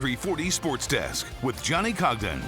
340 Sports Desk with Johnny Congdon.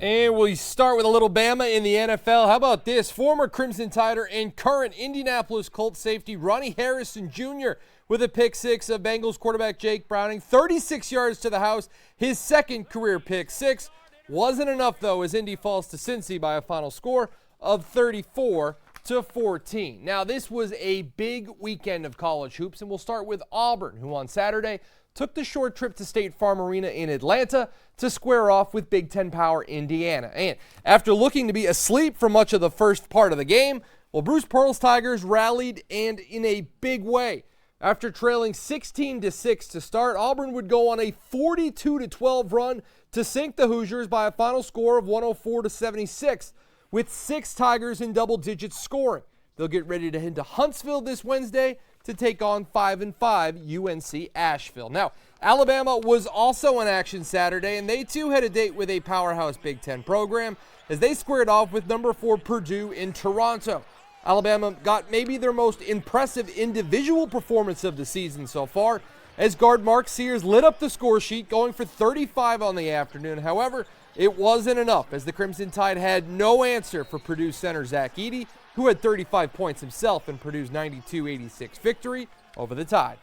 And we start with a little Bama in the NFL. How about this? Former Crimson Tider and current Indianapolis Colts safety Ronnie Harrison Jr. with a pick six of Bengals quarterback Jake Browning. 36 yards to the house, his second career pick six. Wasn't enough, though, as Indy falls to Cincy by a final score of 34-14. Now, this was a big weekend of college hoops, and we'll start with Auburn, who on Saturday took the short trip to State Farm Arena in Atlanta to square off with Big Ten power Indiana. And after looking to be asleep for much of the first part of the game, well, Bruce Pearl's Tigers rallied, and in a big way. After trailing 16-6 to start, Auburn would go on a 42-12 run to sink the Hoosiers by a final score of 104-76, with 6 Tigers in double digits scoring. They'll get ready to head to Huntsville this Wednesday to take on 5-5 UNC Asheville. Now, Alabama was also in action Saturday, and they too had a date with a powerhouse Big Ten program as they squared off with number 4 Purdue in Toronto. Alabama got maybe their most impressive individual performance of the season so far, as guard Mark Sears lit up the score sheet, going for 35 on the afternoon. However, it wasn't enough, as the Crimson Tide had no answer for Purdue center Zach Edey, who had 35 points himself in Purdue's 92-86 victory over the Tide.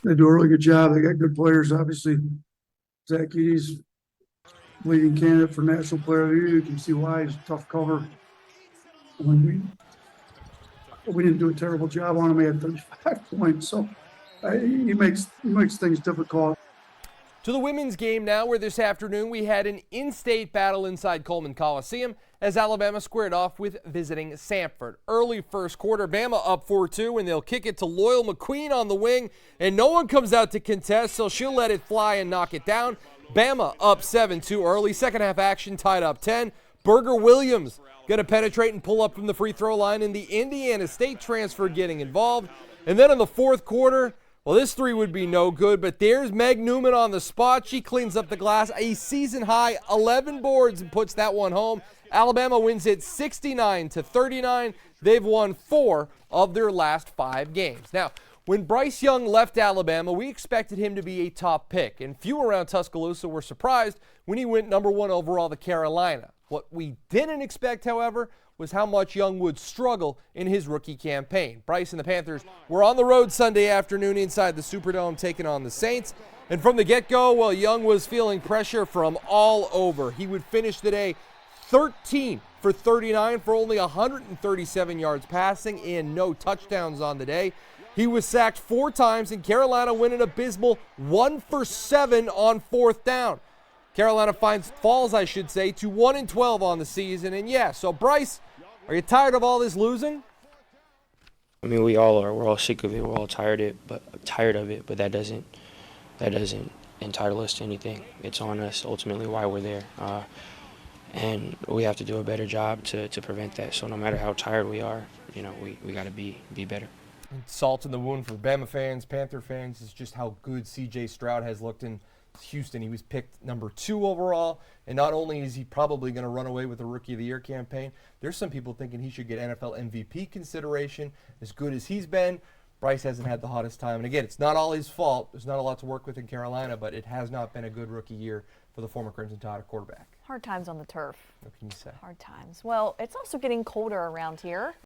They do a really good job. They got good players, obviously. Zach Edey's leading candidate for National Player of the Year. You can see why. He's a tough cover. When we didn't do a terrible job on him. He had 35 points, so he makes things difficult. To the women's game now, where this afternoon we had an in-state battle inside Coleman Coliseum as Alabama squared off with visiting Samford. Early first quarter, Bama up 4-2, and they'll kick it to Loyal McQueen on the wing, and no one comes out to contest, so she'll let it fly and knock it down. Bama up 7-2 early. Second half action tied up 10. Burger Williams going to penetrate and pull up from the free throw line, and the Indiana State transfer getting involved. And then in the fourth quarter, well, this three would be no good, but there's Meg Newman on the spot. She cleans up the glass. A season-high 11 boards and puts that one home. Alabama wins it 69-39. They've won 4 of their last 5 games. Now, when Bryce Young left Alabama, we expected him to be a top pick, and few around Tuscaloosa were surprised when he went number 1 overall to Carolina. What we didn't expect, however, was how much Young would struggle in his rookie campaign. Bryce and the Panthers were on the road Sunday afternoon inside the Superdome taking on the Saints. And from the get-go, well, Young was feeling pressure from all over. He would finish the day 13 for 39 for only 137 yards passing and no touchdowns on the day. He was sacked 4 times, and Carolina went an abysmal 1 for 7 on 4th down. Carolina falls to 1-12 on the season. And yeah, so Bryce, are you tired of all this losing? I mean, we all are. We're all sick of it. We're all tired of it. But that doesn't entitle us to anything. It's on us ultimately why we're there, and we have to do a better job to prevent that. So no matter how tired we are, we got to be better. Salt in the wound for Bama fans, Panther fans is just how good C.J. Stroud has looked in Houston. He was picked number 2 overall, and not only is he probably going to run away with the Rookie of the Year campaign, there's some people thinking he should get NFL MVP consideration. As good as he's been, Bryce hasn't had the hottest time. And again, it's not all his fault. There's not a lot to work with in Carolina, but it has not been a good rookie year for the former Crimson Tide quarterback. Hard times on the turf. What can you say? Hard times. Well, it's also getting colder around here.